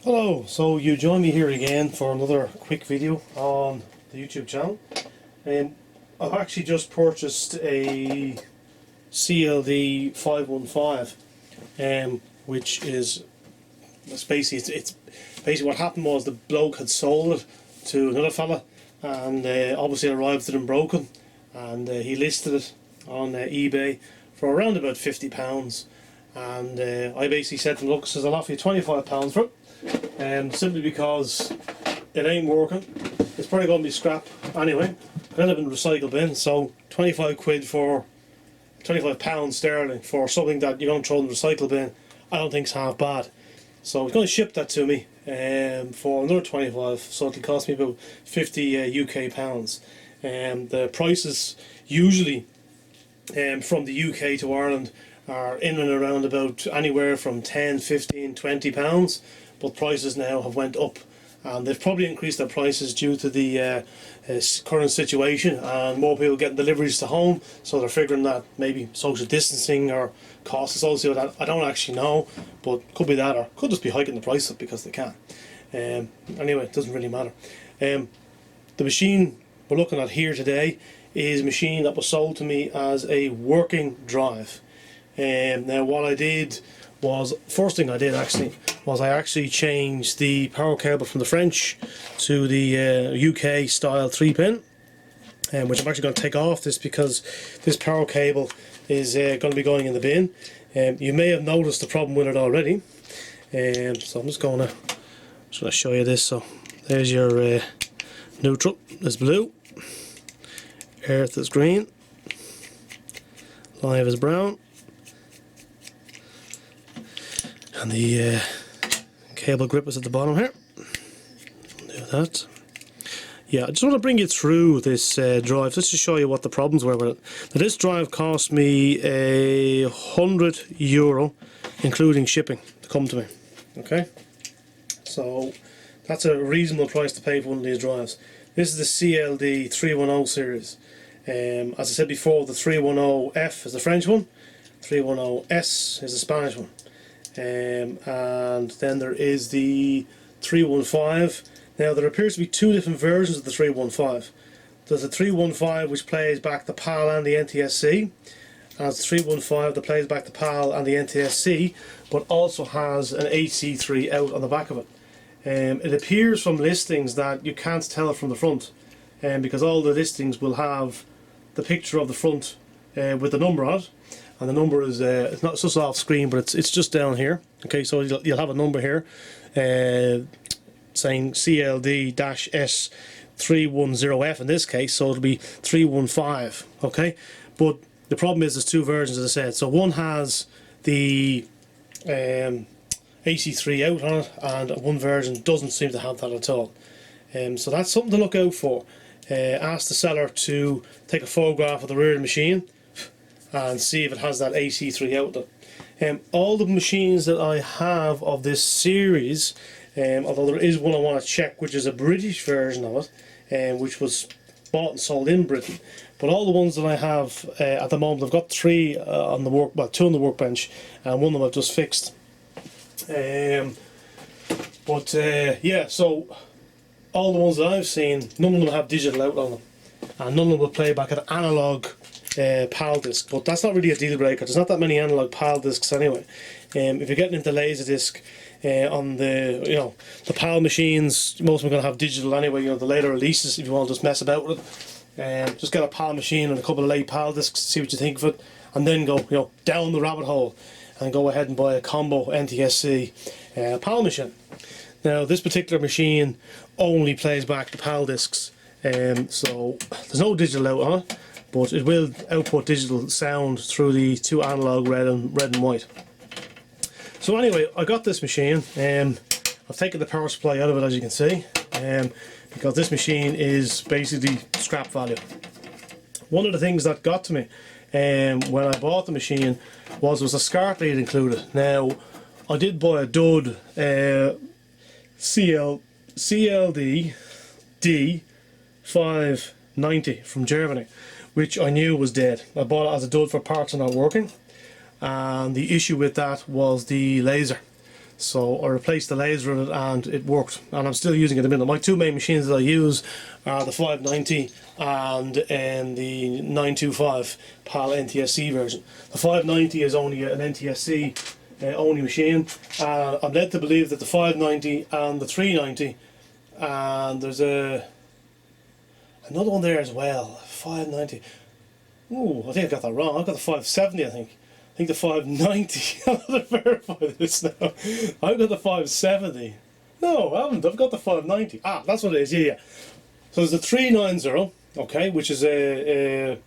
Hello, so you join me here again for another quick video on the YouTube channel. I've actually just purchased a CLD-515, which is basically, it's basically what happened was the bloke had sold it to another fella, and obviously it arrived to them broken, and he listed it on eBay for around about £50. And I basically said to him, look, says I'll offer you £25 for it. Simply because it ain't working. It's probably going to be scrap anyway. I end up in the recycle bin, so 25 quid for £25 sterling for something that you don't throw in the recycle bin, I don't think is half bad. So he's going to ship that to me for another 25, so it'll cost me about 50 UK pounds. The prices usually from the UK to Ireland are in and around about anywhere from 10, 15, 20 pounds. But prices now have went up, and they've probably increased their prices due to the current situation and more people getting deliveries to home, so they're figuring that maybe social distancing or costs associated with that, I don't actually know, but could be that, or could just be hiking the price up because they can. Anyway, it doesn't really matter. The machine we're looking at here today is a machine that was sold to me as a working drive. Now what I did was, first thing I did actually was I actually changed the power cable from the French to the UK style 3-pin, which I'm actually going to take off this because this power cable is going to be going in the bin. You may have noticed the problem with it already, so I'm just going to show you this. So there's your neutral is blue, earth is green, live is brown, and the cable grip is at the bottom here. Do that. Yeah, I just want to bring you through this drive just to show you what the problems were with it. Now, this drive cost me €100 including shipping to come to me. Okay, so that's a reasonable price to pay for one of these drives. This is the CLD-310 series. As I said before, the 310F is the French one, 310S is the Spanish one. And then there is the 315. Now there appears to be two different versions of the 315. There's a 315 which plays back the PAL and the NTSC, and it's 315 that plays back the PAL and the NTSC, but also has an AC3 out on the back of it. It appears from listings that you can't tell it from the front, because all the listings will have the picture of the front with the number on it. And the number is it's not just off screen, but it's just down here. Okay, so you'll have a number here saying CLD-S310F in this case, so it'll be 315. Okay, but the problem is there's two versions, as I said. So one has the AC3 out on it, and one version doesn't seem to have that at all. So that's something to look out for. Ask the seller to take a photograph of the rear of the machine and see if it has that AC3 outlet. All the machines that I have of this series, although there is one I want to check which is a British version of it, which was bought and sold in Britain, but all the ones that I have at the moment, I've got three on the two on the workbench, and one of them I've just fixed. Yeah, so all the ones that I've seen, none of them have digital outlet on them, and none of them will play back at analog PAL disc, but that's not really a deal breaker. There's not that many analog PAL discs anyway. If you're getting into LaserDisc on the the PAL machines, most of them are going to have digital anyway. The later releases, if you want to just mess about with it, just get a PAL machine and a couple of late PAL discs, see what you think of it, and then go down the rabbit hole and go ahead and buy a combo NTSC PAL machine. Now this particular machine only plays back the PAL discs, so there's no digital out on it, but it will output digital sound through the two analog red and white. So anyway, I got this machine. I've taken the power supply out of it, as you can see, because this machine is basically scrap value. One of the things that got to me when I bought the machine was a SCART lead included. Now I did buy a dud CLD-D590 from Germany, which I knew was dead. I bought it as a dud for parts not working, and the issue with that was the laser. So I replaced the laser in it and it worked, and I'm still using it at the minute. My two main machines that I use are the 590 and the 925 PAL NTSC version. The 590 is only an NTSC only machine. I'm led to believe that the 590 and the 390, and there's another one there as well, 590. Ooh, I think I got that wrong. I've got the 570, I think. I think the 590. I'm going to verify this now. I've got the 570. No, I haven't. I've got the 590. Ah, that's what it is. Yeah. So there's the 390, okay, which is an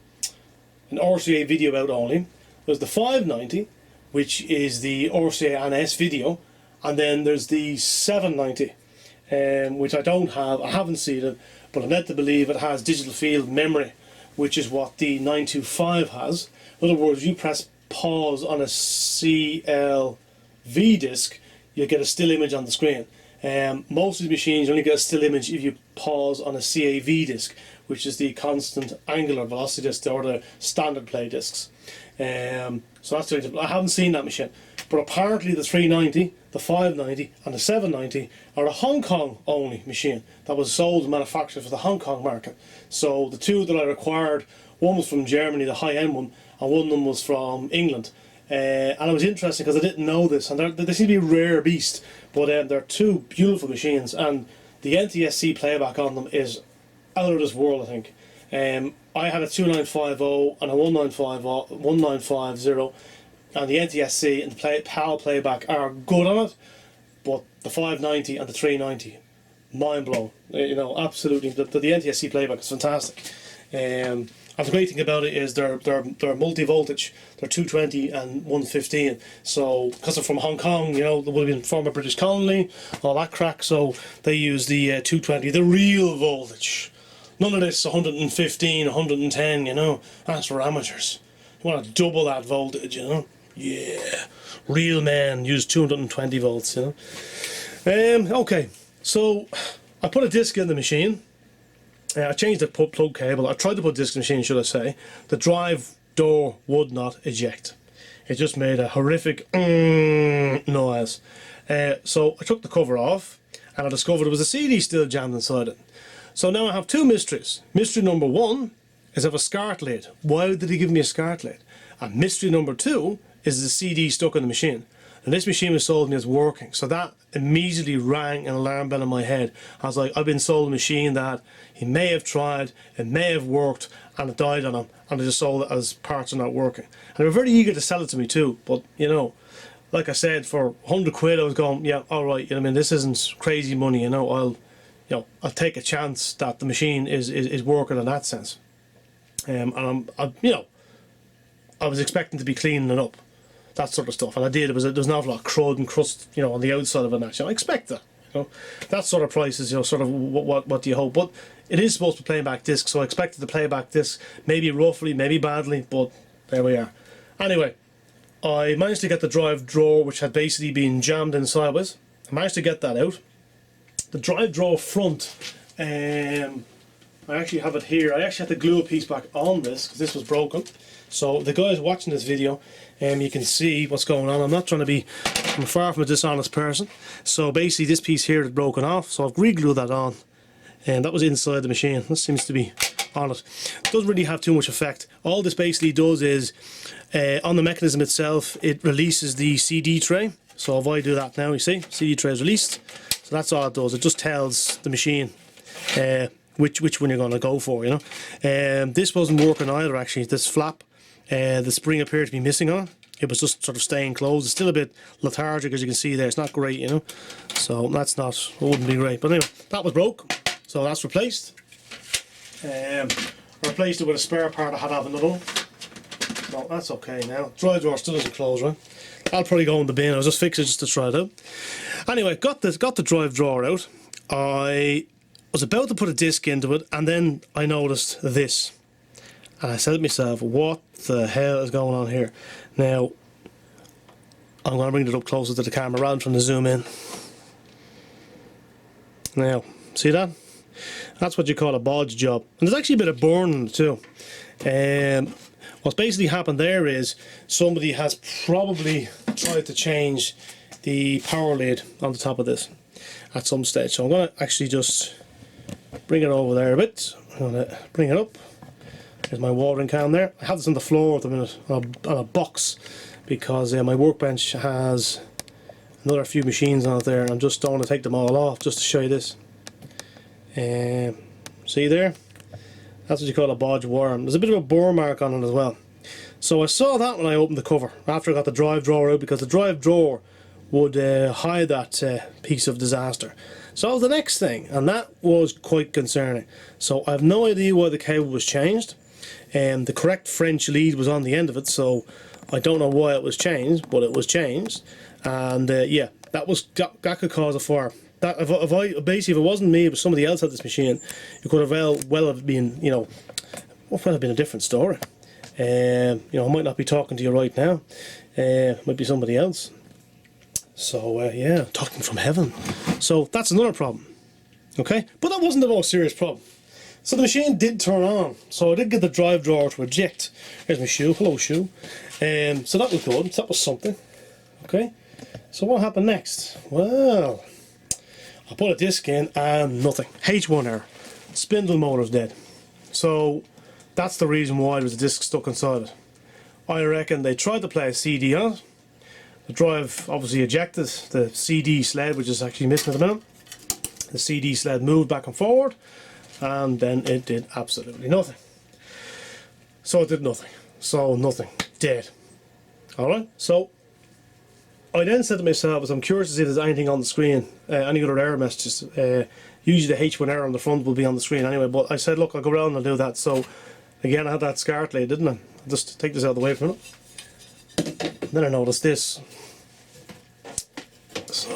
RCA video out only. There's the 590, which is the RCA and S video, and then there's the 790, which I don't have. I haven't seen it, but I'm led to believe it has digital field memory, which is what the 925 has. In other words, you press pause on a CLD disc, you get a still image on the screen. Most of the machines only get a still image if you pause on a CAV disc, which is the constant angular velocity disc, or the standard play discs. So that's the reason. I haven't seen that machine, but apparently the 390, the 590 and the 790 are a Hong Kong only machine that was sold and manufactured for the Hong Kong market. So the two that I required, one was from Germany, the high-end one, and one of them was from England. And it was interesting because I didn't know this, and they seem to be a rare beast, but they're two beautiful machines, and the NTSC playback on them is out of this world, I think. I had a 2950 and a 1950, and the NTSC and the PAL playback are good on it, but the 590 and the 390, mind blown. You know, absolutely. The NTSC playback is fantastic. And the great thing about it is they're multi-voltage. They're 220 and 115. So because they're from Hong Kong, you know, they would have been former British colony, all that crack. So they use the 220, the real voltage. None of this 115, 110. You know, that's for amateurs. You want to double that voltage, you know. Yeah, real men use 220 volts. You know. Okay, so I put a disc in the machine. I changed the plug cable. I tried to put a disc in the machine, should I say. The drive door would not eject. It just made a horrific noise. So I took the cover off, and I discovered there was a CD still jammed inside it. So now I have two mysteries. Mystery number one is I have a SCART lid. Why did he give me a SCART lid? And mystery number two is the CD stuck in the machine. And this machine was sold to me as working, so that immediately rang an alarm bell in my head. I was like, I've been sold a machine that he may have tried, it may have worked, and it died on him, and I just sold it as parts are not working. And they were very eager to sell it to me too, but you know, like I said, for 100 quid I was going, yeah, alright, you know what I mean, this isn't crazy money, you know, I'll take a chance that the machine is working in that sense. And I was expecting to be cleaning it up, that sort of stuff, and I did. There was an awful lot of crud and crust, you know, on the outside of it. Actually, I expect that, you know, that sort of prices, you know, sort of what do you hope? But it is supposed to be playing back disc, so I expected the playback disc, maybe roughly, maybe badly, but there we are. Anyway, I managed to get the drive drawer, which had basically been jammed in sideways. I managed to get that out. The drive drawer front, I actually have it here. I actually had to glue a piece back on this because this was broken. So the guys watching this video, you can see what's going on. I'm far from a dishonest person. So basically this piece here is broken off, so I've re-glued that on, and that was inside the machine. This seems to be on it. Doesn't really have too much effect. All this basically does is, on the mechanism itself, it releases the CD tray. So if I do that now, you see, CD tray is released. So that's all it does. It just tells the machine which one you're going to go for, you know. This wasn't working either, actually. This flap, the spring appeared to be missing on it. It was just sort of staying closed. It's still a bit lethargic, as you can see there. It's not great, you know. So that's not, it wouldn't be great. But anyway, that was broke, so that's replaced. I replaced it with a spare part. I had to have another one. No, that's okay now. Drive drawer still isn't closed, right? I'll probably go in the bin. I'll just fix it just to try it out. Anyway, got the drive drawer out. I was about to put a disc into it, and then I noticed this. And I said to myself, what the hell is going on here? Now, I'm going to bring it up closer to the camera rather than trying to zoom in. Now, see that? That's what you call a bodge job. And there's actually a bit of burn in it too. What's basically happened there is somebody has probably tried to change the power lid on the top of this at some stage. So I'm going to actually just bring it over there a bit. I'm going to bring it up. There's my watering can there. I have this on the floor at the minute on a box because my workbench has another few machines on it there, and I'm just don't want to take them all off just to show you this. See there? That's what you call a bodge worm. There's a bit of a burr mark on it as well. So I saw that when I opened the cover after I got the drive drawer out, because the drive drawer would hide that piece of disaster. So that was the next thing, and that was quite concerning. So I have no idea why the cable was changed. The correct French lead was on the end of it, so I don't know why it was changed, but it was changed. And yeah, that could cause a fire. That if it wasn't me, but somebody else had this machine, it could have well have been, you know, well, might have been a different story. You know, I might not be talking to you right now. Might be somebody else. So yeah, talking from heaven. So that's another problem. Okay, but that wasn't the most serious problem. So the machine did turn on, so I did get the drive drawer to eject. Here's my shoe, hello shoe. So that was good, that was something. Okay, so what happened next? Well, I put a disc in and nothing. H1 error. Spindle motor's dead. So that's the reason why there was a disc stuck inside it. I reckon they tried to play a CD on it. The drive obviously ejected. The CD sled, which is actually missing at the minute. The CD sled moved back and forward, and then it did absolutely nothing. So it did nothing. So nothing. Dead. Alright, so I then said to myself, as I'm curious to see if there's anything on the screen, any other error messages. Usually the H1 error on the front will be on the screen anyway, but I said, look, I'll go around and I'll do that. So again, I had that SCART lead, didn't I? I'll just take this out of the way for a minute. And then I noticed this. So,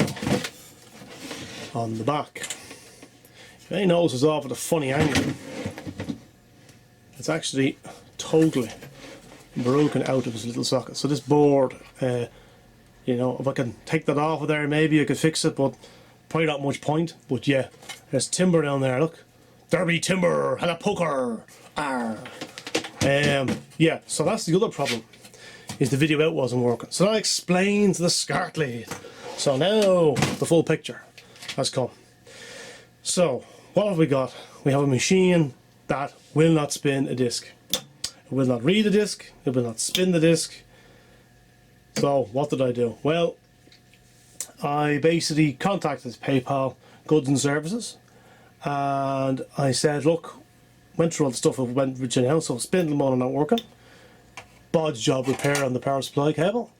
on the back. You may notice it's off at a funny angle. It's actually totally broken out of its little socket. So this board, you know, if I can take that off of there, maybe I could fix it, but probably not much point. But yeah, there's timber down there, look. There be timber and a poker. Arr. Yeah, so that's the other problem, is the video out wasn't working. So that explains the SCART lead. So now the full picture has come. So what have we got? We have a machine that will not spin a disc. It will not read a disc. It will not spin the disc. So what did I do? Well, I basically contacted PayPal Goods and Services, and I said, look, went through all the stuff of went with now, so spindle motor not working, bodge job repair on the power supply cable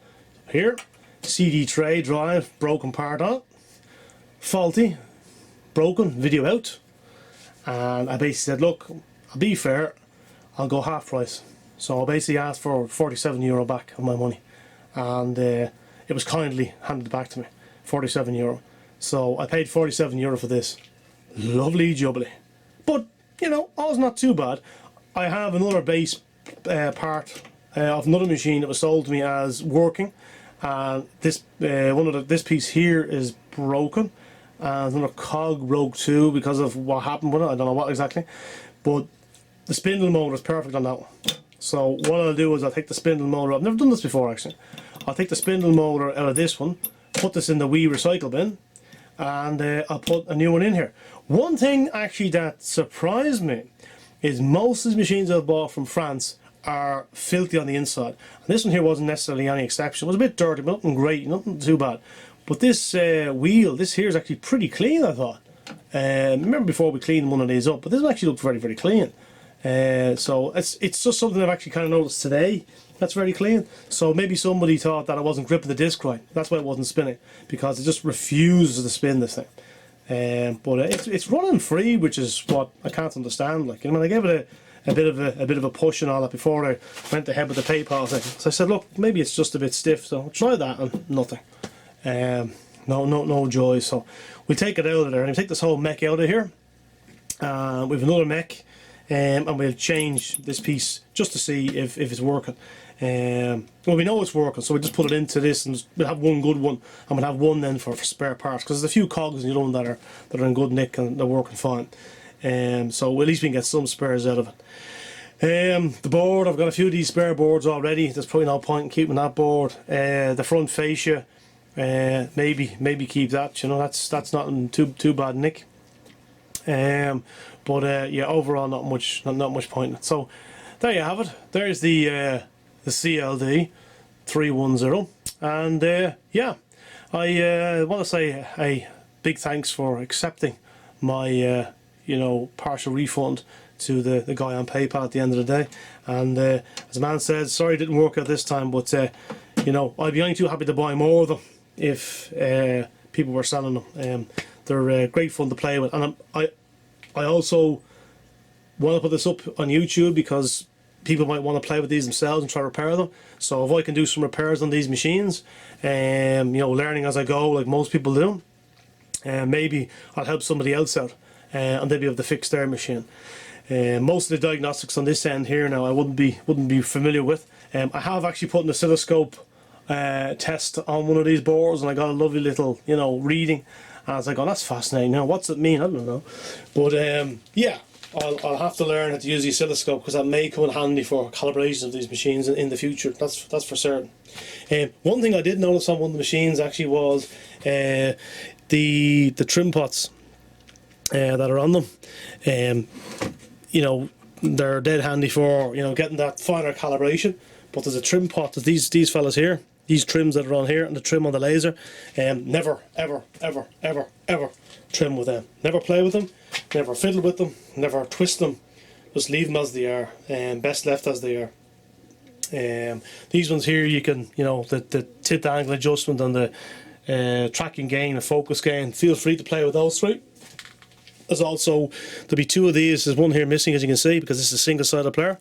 here, CD tray drive broken part on it, faulty, broken, video out. And I basically said, look, I'll be fair, I'll go half price. So I basically asked for €47 back of my money, and it was kindly handed back to me, €47. So I paid €47 for this. Lovely jubbly. But, you know, all's not too bad. I have another base part of another machine that was sold to me as working, and this this piece here is broken, and another cog broke too because of what happened with it. I don't know what exactly, but the spindle motor is perfect on that one. So what I'll do is I'll take the spindle motor. I've never done this before actually. I'll take the spindle motor out of this one, put this in the wee recycle bin, and I'll put a new one in here. One thing actually that surprised me is most of the machines I've bought from France are filthy on the inside, and this one here wasn't necessarily any exception. It was a bit dirty, but nothing great, nothing too bad. But this wheel, this here is actually pretty clean, I thought. Remember before we cleaned one of these up, but this one actually looked very, very clean. So it's just something I've actually kind of noticed today. That's very clean. So maybe somebody thought that I wasn't gripping the disc right. That's why it wasn't spinning, because it just refuses to spin this thing. But it's running free, which is what I can't understand. Like, I mean, I gave it a bit of a push and all that before I went ahead with the PayPal thing. So I said, look, maybe it's just a bit stiff. So I'll try that, and nothing. No joy. So we'll take it out of there, and we'll take this whole mech out of here. We have another mech, and we'll change this piece just to see if it's working. Well, we know it's working, so we just put it into this, and we'll have one good one, and we'll have one then for spare parts, because there's a few cogs in the other one that are in good nick and they're working fine. So at least we can get some spares out of it. The board, I've got a few of these spare boards already. There's probably no point in keeping that board. The front fascia, maybe keep that. You know, that's not in too bad nick. But yeah, overall not much point in it. So there you have it. There's the CLD-S310, and yeah, I want to say a big thanks for accepting my you know, partial refund to the guy on PayPal at the end of the day. And as the man said, sorry it didn't work out this time, but you know, I'd be only too happy to buy more of them if people were selling them. They're great fun to play with, and I also want to put this up on YouTube because people might want to play with these themselves and try to repair them. So if I can do some repairs on these machines, you know, learning as I go like most people do, maybe I'll help somebody else out and they'll be able to fix their machine. Most of the diagnostics on this end here now I wouldn't be familiar with. I have actually put an oscilloscope test on one of these boards, and I got a lovely little, you know, reading, and I was like, oh, that's fascinating. Now what's it mean? I don't know, but yeah, I'll have to learn how to use the oscilloscope because that may come in handy for calibration of these machines in the future. That's for certain. One thing I did notice on one of the machines actually was the trim pots that are on them. You know, they're dead handy for, you know, getting that finer calibration. But there's a trim pot, there's these fellas here, these trims that are on here, and the trim on the laser. Never ever trim with them. Never play with them. Never fiddle with them. Never twist them. Just leave them as they are. Best left as they are. These ones here, you can, you know, the tip angle adjustment and the tracking gain and focus gain. Feel free to play with those three. There's also, there'll be two of these. There's one here missing, as you can see, because this is a single-sided player.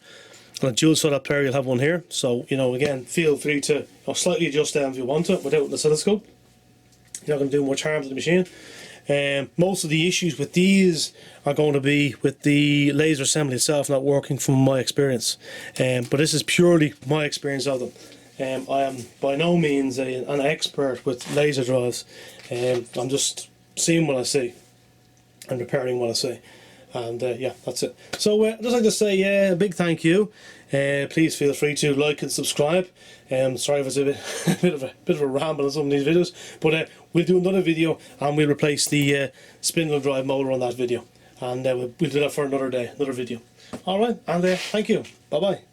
On a dual-sided player, you'll have one here. So, you know, again, feel free to, you know, slightly adjust them if you want to without an oscilloscope. You're not going to do much harm to the machine. Most of the issues with these are going to be with the laser assembly itself not working, from my experience. But this is purely my experience of them. I am by no means an expert with laser drives. I'm just seeing what I see and repairing what I see. And yeah, that's it. So I'd just like to say a big thank you. Please feel free to like and subscribe. Sorry if it's a bit of a ramble on some of these videos, but we'll do another video and we'll replace the spindle drive motor on that video, and we'll do that for another day, another video. Alright, and thank you. Bye bye.